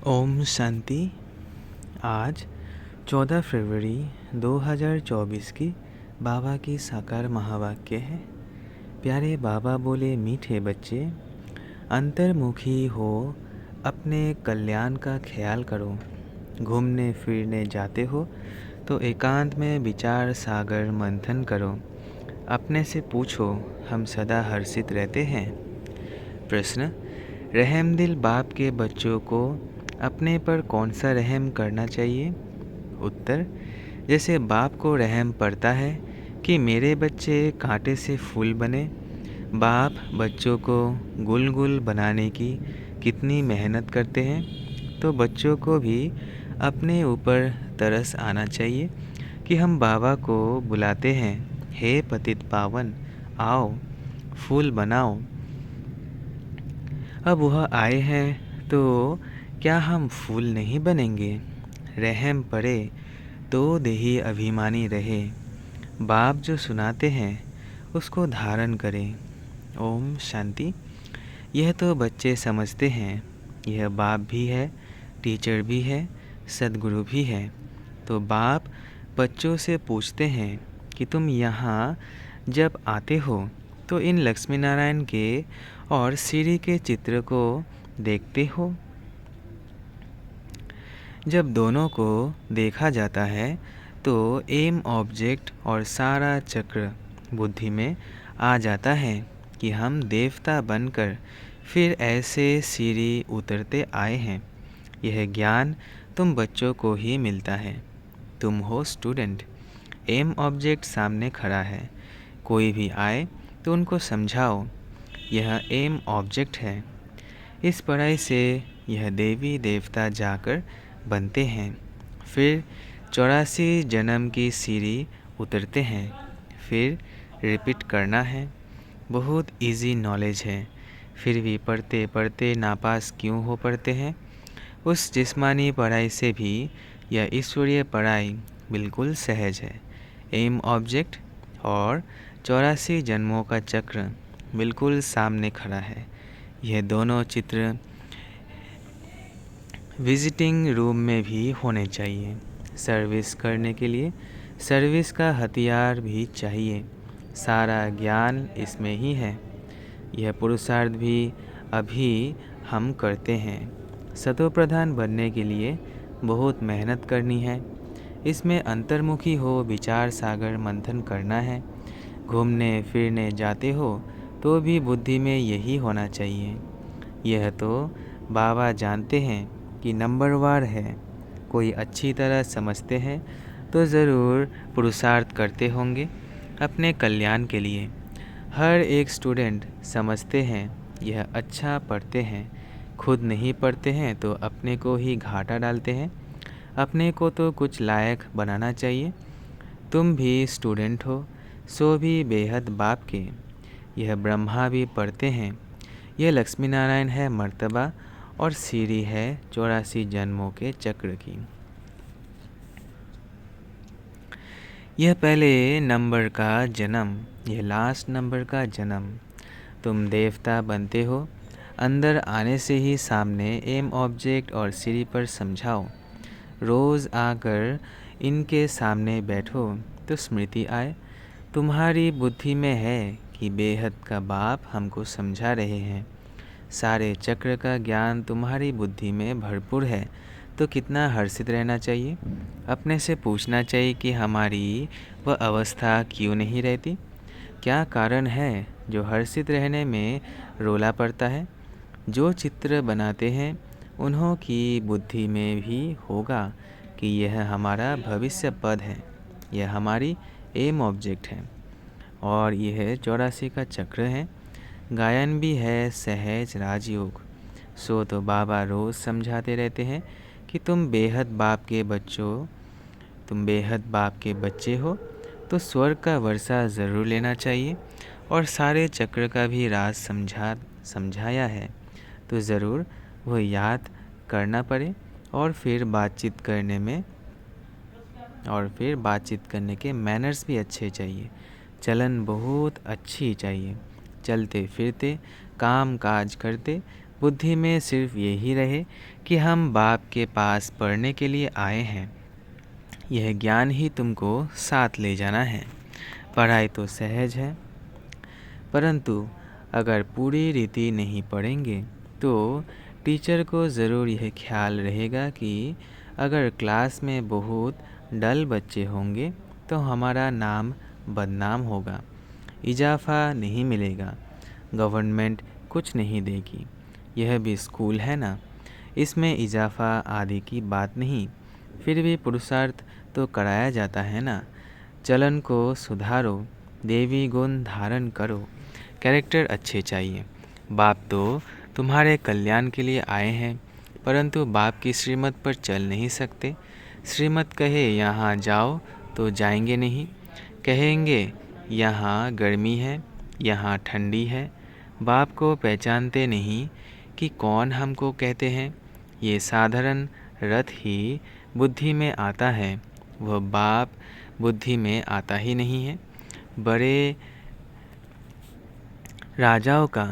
ओम शांति। आज 14 फरवरी 2024 की बाबा की साकार महावाक्य है। प्यारे बाबा बोले, मीठे बच्चे अंतर्मुखी हो, अपने कल्याण का ख्याल करो। घूमने फिरने जाते हो तो एकांत में विचार सागर मंथन करो। अपने से पूछो, हम सदा हर्षित रहते हैं? प्रश्न: रहमदिल बाप के बच्चों को अपने पर कौन सा रहम करना चाहिए? उत्तर: जैसे बाप को रहम पड़ता है कि मेरे बच्चे कांटे से फूल बने। बाप बच्चों को गुल बनाने की कितनी मेहनत करते हैं, तो बच्चों को भी अपने ऊपर तरस आना चाहिए कि हम बाबा को बुलाते हैं, हे पतित पावन, आओ फूल बनाओ। अब वह आए हैं तो क्या हम फूल नहीं बनेंगे? रहम पड़े तो देही अभिमानी रहे। बाप जो सुनाते हैं उसको धारण करें। ओम शांति। यह तो बच्चे समझते हैं, यह बाप भी है, टीचर भी है, सद्गुरु भी है। तो बाप बच्चों से पूछते हैं कि तुम यहाँ जब आते हो तो इन लक्ष्मी नारायण के और श्री के चित्र को देखते हो? जब दोनों को देखा जाता है तो एम ऑब्जेक्ट और सारा चक्र बुद्धि में आ जाता है कि हम देवता बनकर फिर ऐसे सीढ़ी उतरते आए हैं। यह ज्ञान तुम बच्चों को ही मिलता है। तुम हो स्टूडेंट। एम ऑब्जेक्ट सामने खड़ा है, कोई भी आए तो उनको समझाओ, यह एम ऑब्जेक्ट है। इस पढ़ाई से यह देवी देवता जाकर बनते हैं, फिर 84 जन्म की सीढ़ी उतरते हैं, फिर रिपीट करना है। बहुत इजी नॉलेज है, फिर भी पढ़ते पढ़ते नापास क्यों हो पड़ते हैं? उस जिस्मानी पढ़ाई से भी यह ईश्वरीय पढ़ाई बिल्कुल सहज है। एम ऑब्जेक्ट और 84 जन्मों का चक्र बिल्कुल सामने खड़ा है। यह दोनों चित्र विजिटिंग रूम में भी होने चाहिए। सर्विस करने के लिए सर्विस का हथियार भी चाहिए। सारा ज्ञान इसमें ही है। यह पुरुषार्थ भी अभी हम करते हैं। सतो प्रधान बनने के लिए बहुत मेहनत करनी है। इसमें अंतर्मुखी हो, विचार सागर मंथन करना है। घूमने फिरने जाते हो तो भी बुद्धि में यही होना चाहिए। यह तो बाबा जानते हैं कि नंबरवार है। कोई अच्छी तरह समझते हैं तो ज़रूर पुरुषार्थ करते होंगे अपने कल्याण के लिए। हर एक स्टूडेंट समझते हैं, यह अच्छा पढ़ते हैं, खुद नहीं पढ़ते हैं तो अपने को ही घाटा डालते हैं। अपने को तो कुछ लायक बनाना चाहिए। तुम भी स्टूडेंट हो, सो भी बेहद बाप के। यह ब्रह्मा भी पढ़ते हैं। यह लक्ष्मी नारायण है मर्तबा और सीढ़ी है 84 जन्मों के चक्र की। यह पहले नंबर का जन्म, यह लास्ट नंबर का जन्म। तुम देवता बनते हो। अंदर आने से ही सामने एम ऑब्जेक्ट और सीढ़ी पर समझाओ। रोज़ आकर इनके सामने बैठो तो स्मृति आए। तुम्हारी बुद्धि में है कि बेहद का बाप हमको समझा रहे हैं। सारे चक्र का ज्ञान तुम्हारी बुद्धि में भरपूर है, तो कितना हर्षित रहना चाहिए। अपने से पूछना चाहिए कि हमारी वह अवस्था क्यों नहीं रहती? क्या कारण है जो हर्षित रहने में रोला पड़ता है? जो चित्र बनाते हैं उन्हों की बुद्धि में भी होगा कि यह हमारा भविष्य पद है, यह हमारी एम ऑब्जेक्ट है और यह 84 का चक्र है। गायन भी है सहज राजयोग। सो तो बाबा रोज़ समझाते रहते हैं कि तुम बेहद बाप के बच्चे हो, तो स्वर्ग का वर्षा ज़रूर लेना चाहिए और सारे चक्र का भी राज समझाया है, तो ज़रूर वह याद करना पड़े और फिर बातचीत करने के मैनर्स भी अच्छे चाहिए। चलन बहुत अच्छी चाहिए। चलते फिरते काम काज करते बुद्धि में सिर्फ यही रहे कि हम बाप के पास पढ़ने के लिए आए हैं। यह ज्ञान ही तुमको साथ ले जाना है। पढ़ाई तो सहज है, परंतु अगर पूरी रीति नहीं पढ़ेंगे तो टीचर को ज़रूर यह ख्याल रहेगा कि अगर क्लास में बहुत डल बच्चे होंगे तो हमारा नाम बदनाम होगा, इजाफा नहीं मिलेगा, गवर्नमेंट कुछ नहीं देगी। यह भी स्कूल है ना, इसमें इजाफा आदि की बात नहीं, फिर भी पुरुषार्थ तो कराया जाता है ना। चलन को सुधारो, देवी गुण धारण करो, कैरेक्टर अच्छे चाहिए। बाप तो तुम्हारे कल्याण के लिए आए हैं, परंतु बाप की श्रीमत पर चल नहीं सकते। श्रीमत कहे यहाँ जाओ तो जाएंगे नहीं, कहेंगे यहाँ गर्मी है, यहाँ ठंडी है। बाप को पहचानते नहीं कि कौन हमको कहते हैं। ये साधारण रथ ही बुद्धि में आता है, वह बाप बुद्धि में आता ही नहीं है। बड़े राजाओं का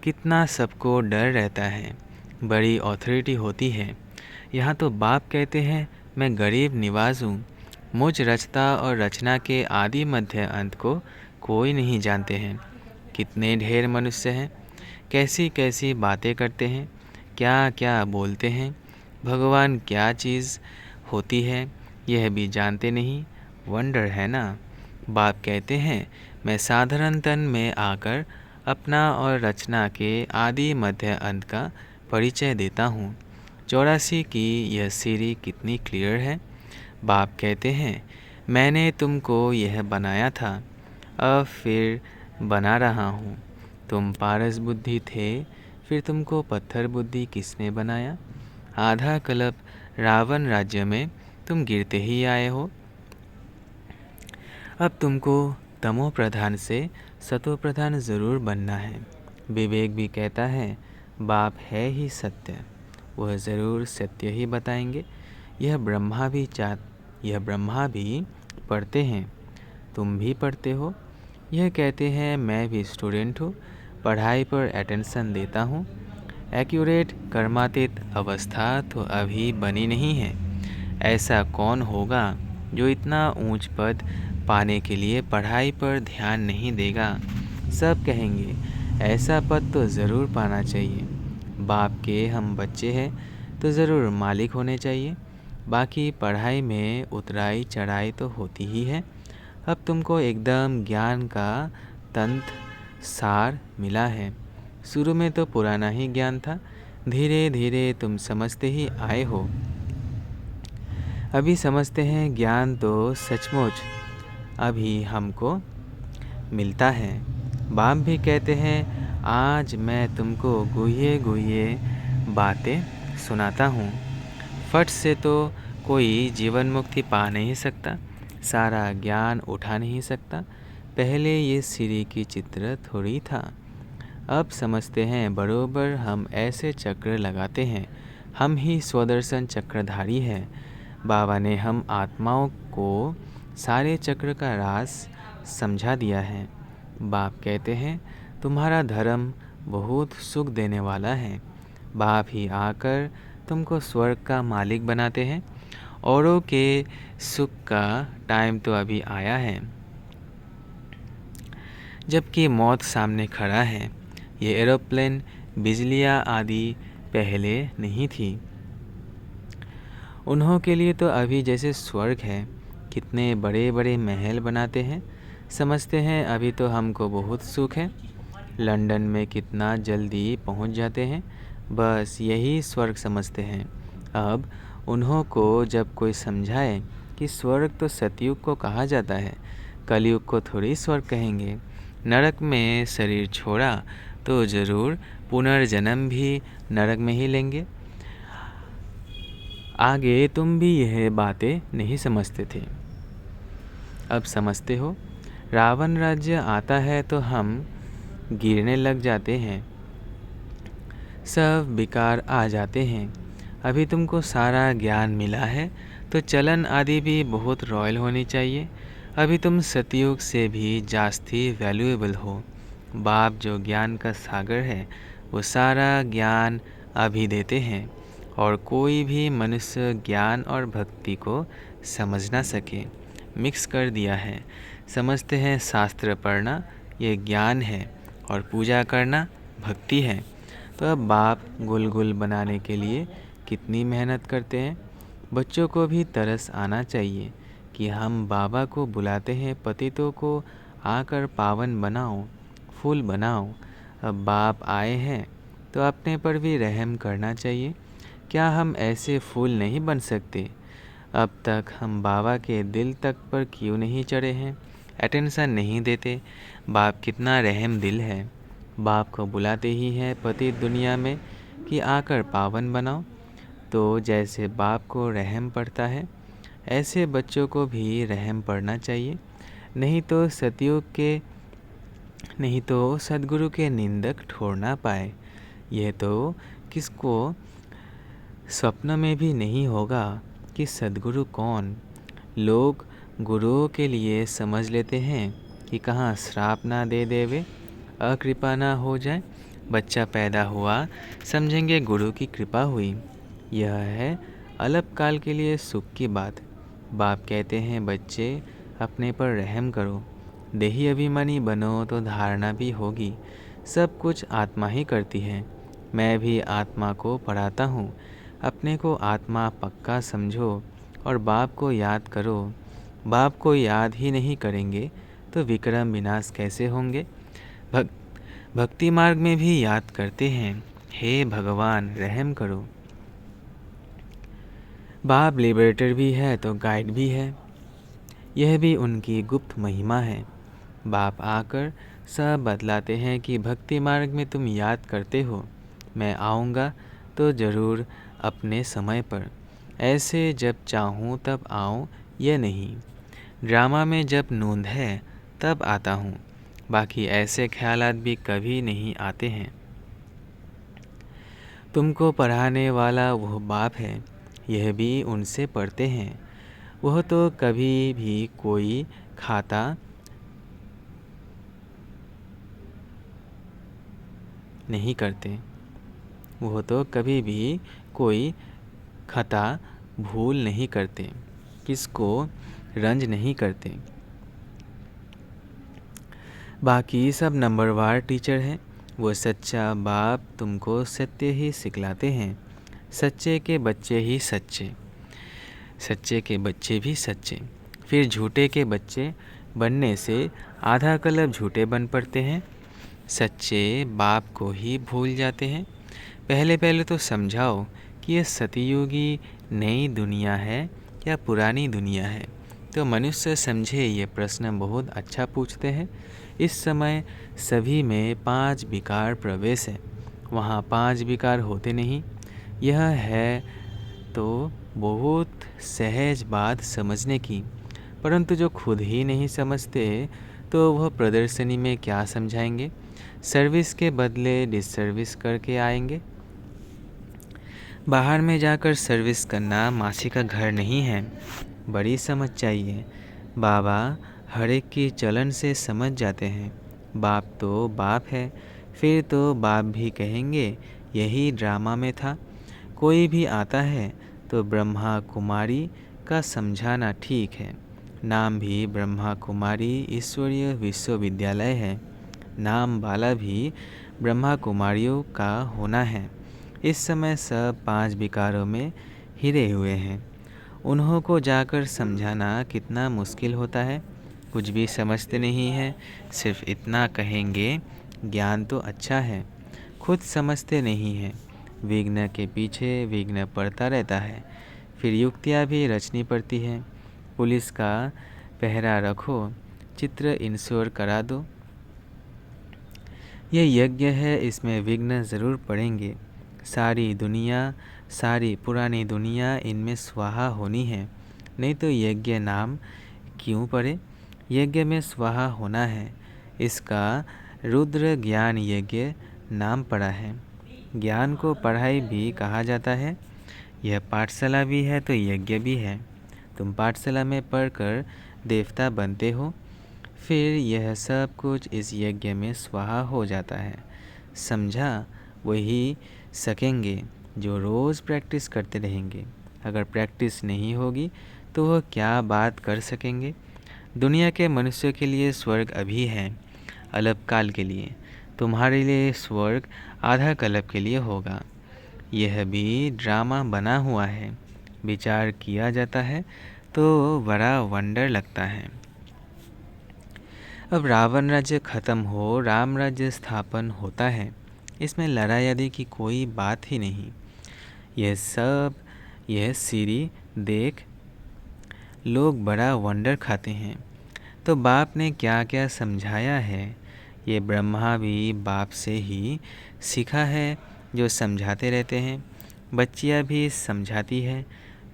कितना सबको डर रहता है, बड़ी अथॉरिटी होती है। यहाँ तो बाप कहते हैं मैं गरीब निवाज हूँ, मुझ रचता और रचना के आदि मध्य अंत को कोई नहीं जानते हैं। कितने ढेर मनुष्य हैं, कैसी कैसी बातें करते हैं, क्या क्या बोलते हैं, भगवान क्या चीज़ होती है यह भी जानते नहीं। वंडर है ना। बाप कहते हैं मैं साधारण तन में आकर अपना और रचना के आदि मध्य अंत का परिचय देता हूँ। 84 की यह सीढ़ी कितनी क्लियर है। बाप कहते हैं मैंने तुमको यह बनाया था, अब फिर बना रहा हूँ। तुम पारस बुद्धि थे, फिर तुमको पत्थर बुद्धि किसने बनाया। आधा कल्प रावण राज्य में तुम गिरते ही आए हो। अब तुमको तमो प्रधान से सतो प्रधान ज़रूर बनना है। विवेक भी कहता है बाप है ही सत्य, वह ज़रूर सत्य ही बताएंगे। यह ब्रह्मा भी पढ़ते हैं, तुम भी पढ़ते हो। यह कहते हैं मैं भी स्टूडेंट हूँ, पढ़ाई पर अटेंशन देता हूँ। एक्यूरेट कर्मातीत अवस्था तो अभी बनी नहीं है। ऐसा कौन होगा जो इतना ऊंच पद पाने के लिए पढ़ाई पर ध्यान नहीं देगा। सब कहेंगे ऐसा पद तो ज़रूर पाना चाहिए। बाप के हम बच्चे हैं तो ज़रूर मालिक होने चाहिए। बाकी पढ़ाई में उतराई चढ़ाई तो होती ही है। अब तुमको एकदम ज्ञान का तंत्र सार मिला है। शुरू में तो पुराना ही ज्ञान था, धीरे धीरे तुम समझते ही आए हो। अभी समझते हैं ज्ञान तो सचमुच अभी हमको मिलता है। बाप भी कहते हैं आज मैं तुमको गुह्ये गुह्ये बातें सुनाता हूँ। फट से तो कोई जीवन मुक्ति पा नहीं सकता, सारा ज्ञान उठा नहीं सकता। पहले ये सीढ़ी की चित्र थोड़ी था। अब समझते हैं बरोबर हम ऐसे चक्र लगाते हैं, हम ही स्वदर्शन चक्रधारी हैं। बाबा ने हम आत्माओं को सारे चक्र का राज समझा दिया है। बाप कहते हैं तुम्हारा धर्म बहुत सुख देने वाला है। बाप ही आकर तुमको स्वर्ग का मालिक बनाते हैं। औरों के सुख का टाइम तो अभी आया है, जबकि मौत सामने खड़ा है। ये एरोप्लेन बिजलियाँ आदि पहले नहीं थी। उन्हों के लिए तो अभी जैसे स्वर्ग है। कितने बड़े बड़े महल बनाते हैं, समझते हैं अभी तो हमको बहुत सुख है। लंदन में कितना जल्दी पहुंच जाते हैं, बस यही स्वर्ग समझते हैं। अब उन्हों को जब कोई समझाए कि स्वर्ग तो सतयुग को कहा जाता है, कलयुग को थोड़ी स्वर्ग कहेंगे। नरक में शरीर छोड़ा तो ज़रूर पुनर्जन्म भी नरक में ही लेंगे। आगे तुम भी यह बातें नहीं समझते थे, अब समझते हो। रावण राज्य आता है तो हम गिरने लग जाते हैं, सब विकार आ जाते हैं। अभी तुमको सारा ज्ञान मिला है तो चलन आदि भी बहुत रॉयल होनी चाहिए। अभी तुम सतयुग से भी जास्ती वैल्यूएबल हो। बाप जो ज्ञान का सागर है वो सारा ज्ञान अभी देते हैं और कोई भी मनुष्य ज्ञान और भक्ति को समझ ना सके, मिक्स कर दिया है। समझते हैं शास्त्र पढ़ना ये ज्ञान है और पूजा करना भक्ति है। तो अब बाप गुलगुल बनाने के लिए कितनी मेहनत करते हैं। बच्चों को भी तरस आना चाहिए कि हम बाबा को बुलाते हैं, पतितों को आकर पावन बनाओ, फूल बनाओ। अब बाप आए हैं तो अपने पर भी रहम करना चाहिए। क्या हम ऐसे फूल नहीं बन सकते? अब तक हम बाबा के दिल तक पर क्यों नहीं चढ़े हैं? अटेंशन नहीं देते। बाप कितना रहम दिल है। बाप को बुलाते ही हैं पतित दुनिया में कि आकर पावन बनाओ। तो जैसे बाप को रहम पड़ता है ऐसे बच्चों को भी रहम पड़ना चाहिए। नहीं तो सद्गुरु के निंदक ठोर ना पाए। यह तो किसको स्वप्न में भी नहीं होगा कि सद्गुरु कौन। लोग गुरुओं के लिए समझ लेते हैं कि कहाँ श्राप ना दे देवे, अकृपा ना हो जाए। बच्चा पैदा हुआ समझेंगे गुरु की कृपा हुई। यह है अल्पकाल के लिए सुख की बात। बाप कहते हैं बच्चे अपने पर रहम करो। देही अभिमानी बनो तो धारणा भी होगी। सब कुछ आत्मा ही करती है। मैं भी आत्मा को पढ़ाता हूँ। अपने को आत्मा पक्का समझो और बाप को याद करो। बाप को याद ही नहीं करेंगे तो विक्रम विनाश कैसे होंगे। भक्ति मार्ग में भी याद करते हैं, हे भगवान रहम करो। बाप लिबरेटर भी है तो गाइड भी है। यह भी उनकी गुप्त महिमा है। बाप आकर सब बतलाते हैं कि भक्ति मार्ग में तुम याद करते हो, मैं आऊँगा तो ज़रूर अपने समय पर। ऐसे जब चाहूँ तब आऊँ यह नहीं। ड्रामा में जब नूंद है तब आता हूँ। बाकी ऐसे ख्यालात भी कभी नहीं आते हैं। तुमको पढ़ाने वाला वह बाप है, यह भी उनसे पढ़ते हैं। वह तो कभी भी कोई खाता नहीं करते। वह तो कभी भी कोई खता भूल नहीं करते, किसको रंज नहीं करते। बाकी सब नंबरवार टीचर हैं। वो सच्चा बाप तुमको सत्य ही सिखलाते हैं। सच्चे के बच्चे ही सच्चे, सच्चे के बच्चे भी सच्चे। फिर झूठे के बच्चे बनने से आधा कल्प झूठे बन पड़ते हैं। सच्चे बाप को ही भूल जाते हैं। पहले पहले तो समझाओ कि यह सतयुगी नई दुनिया है या पुरानी दुनिया है। तो मनुष्य समझे ये प्रश्न बहुत अच्छा पूछते हैं। इस समय सभी में 5 विकार प्रवेश है, वहाँ 5 विकार होते नहीं। यह है तो बहुत सहज बात समझने की, परंतु जो खुद ही नहीं समझते तो वह प्रदर्शनी में क्या समझाएंगे। सर्विस के बदले डिसर्विस करके आएंगे। बाहर में जाकर सर्विस करना मासी का घर नहीं है। बड़ी समझ चाहिए। बाबा हर एक की चलन से समझ जाते हैं। बाप तो बाप है, फिर तो बाप भी कहेंगे यही ड्रामा में था। कोई भी आता है तो ब्रह्मा कुमारी का समझाना ठीक है। नाम भी ब्रह्मा कुमारी ईश्वरीय विश्वविद्यालय है। नाम वाला भी ब्रह्मा कुमारियों का होना है। इस समय सब 5 विकारों में हिरे हुए हैं। उन्हों को जाकर समझाना कितना मुश्किल होता है। कुछ भी समझते नहीं हैं, सिर्फ इतना कहेंगे ज्ञान तो अच्छा है, खुद समझते नहीं हैं। विघ्न के पीछे विघ्न पड़ता रहता है। फिर युक्तियाँ भी रचनी पड़ती हैं। पुलिस का पहरा रखो, चित्र इंश्योर करा दो। यह यज्ञ है, इसमें विघ्न ज़रूर पड़ेंगे। सारी दुनिया, सारी पुरानी दुनिया इनमें स्वाहा होनी है, नहीं तो यज्ञ नाम क्यों पड़े। यज्ञ में स्वाहा होना है, इसका रुद्र ज्ञान यज्ञ नाम पड़ा है। ज्ञान को पढ़ाई भी कहा जाता है। यह पाठशाला भी है तो यज्ञ भी है। तुम पाठशाला में पढ़कर देवता बनते हो, फिर यह सब कुछ इस यज्ञ में स्वाहा हो जाता है। समझा। वही सकेंगे जो रोज़ प्रैक्टिस करते रहेंगे। अगर प्रैक्टिस नहीं होगी तो वह क्या बात कर सकेंगे। दुनिया के मनुष्यों के लिए स्वर्ग अभी है, अल्पकाल के लिए। तुम्हारे लिए स्वर्ग आधा कल्प के लिए होगा। यह भी ड्रामा बना हुआ है। विचार किया जाता है तो बड़ा वंडर लगता है। अब रावण राज्य खत्म हो, राम राज्य स्थापन होता है। इसमें लड़ाई आदि की कोई बात ही नहीं। यह सीरी देख लोग बड़ा वंडर खाते हैं। तो बाप ने क्या क्या समझाया है, ये ब्रह्मा भी बाप से ही सीखा है, जो समझाते रहते हैं। बच्चियाँ भी समझाती है,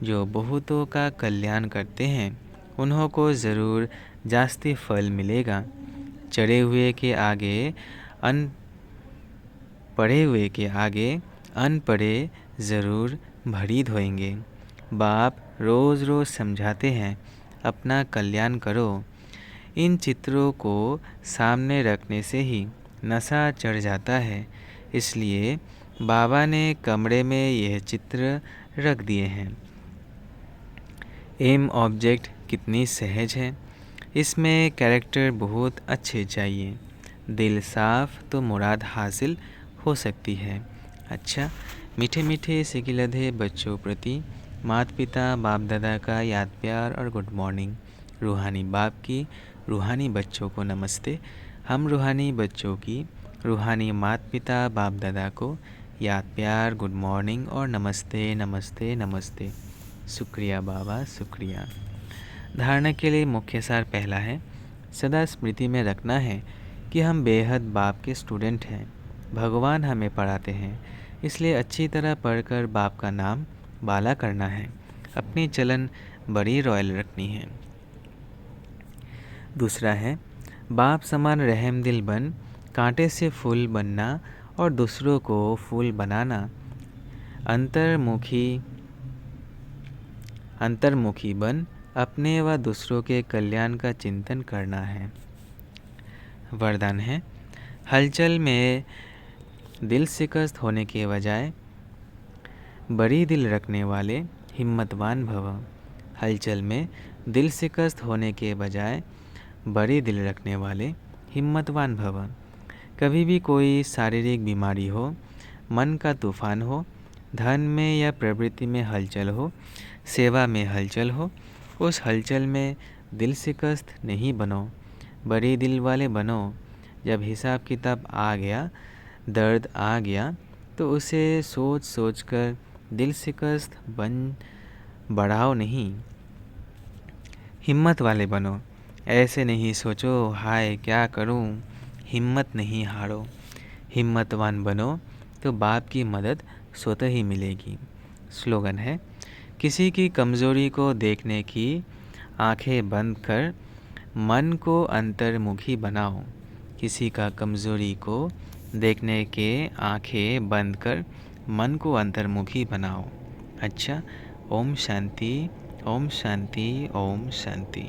जो बहुतों का कल्याण करते हैं उन्हों को ज़रूर जास्ती फल मिलेगा। चढ़े हुए के आगे अनपढ़े ज़रूर भरी धोएंगे। बाप रोज़ रोज़ समझाते हैं, अपना कल्याण करो। इन चित्रों को सामने रखने से ही नशा चढ़ जाता है, इसलिए बाबा ने कमरे में यह चित्र रख दिए हैं। एम ऑब्जेक्ट कितनी सहज है। इसमें कैरेक्टर बहुत अच्छे चाहिए। दिल साफ तो मुराद हासिल हो सकती है। अच्छा, मीठे मीठे सिकिलधे बच्चों प्रति माता पिता बाप दादा का याद प्यार और गुड मॉर्निंग। रूहानी बाप की रूहानी बच्चों को नमस्ते। हम रूहानी बच्चों की रूहानी माता पिता बाप दादा को याद प्यार, गुड मॉर्निंग और नमस्ते नमस्ते नमस्ते। शुक्रिया बाबा, शुक्रिया। धारणा के लिए मुख्य सार पहला है, सदा स्मृति में रखना है कि हम बेहद बाप के स्टूडेंट हैं। भगवान हमें पढ़ाते हैं, इसलिए अच्छी तरह पढ़कर बाप का नाम बाला करना है। अपनी चलन बड़ी रॉयल रखनी है। दूसरा है, बाप समान रहम दिल बन, कांटे से फूल बनना और दूसरों को फूल बनाना। अंतर्मुखी बन अपने व दूसरों के कल्याण का चिंतन करना है। वरदान है, हलचल में दिल शिकस्त होने के बजाय बड़ी दिल रखने वाले हिम्मतवान भव। हलचल में दिल शिकस्त होने के बजाय बड़ी दिल रखने वाले हिम्मतवान भव। कभी भी कोई शारीरिक बीमारी हो, मन का तूफान हो, धन में या प्रवृत्ति में हलचल हो, सेवा में हलचल हो, उस हलचल में दिल शिकस्त नहीं बनो, बड़ी दिल वाले बनो। जब हिसाब किताब आ गया, दर्द आ गया, तो उसे सोच सोच कर दिल शिकस्त बढ़ाओ नहीं, हिम्मत वाले बनो। ऐसे नहीं सोचो हाय क्या करूं, हिम्मत नहीं हारो। हिम्मतवान बनो तो बाप की मदद स्वतः ही मिलेगी। स्लोगन है, किसी की कमज़ोरी को देखने की आंखें बंद कर मन को अंतर्मुखी बनाओ। किसी का कमज़ोरी को देखने के आंखें बंद कर मन को अंतर्मुखी बनाओ। अच्छा, ओम शांति, ओम शांति, ओम शांति।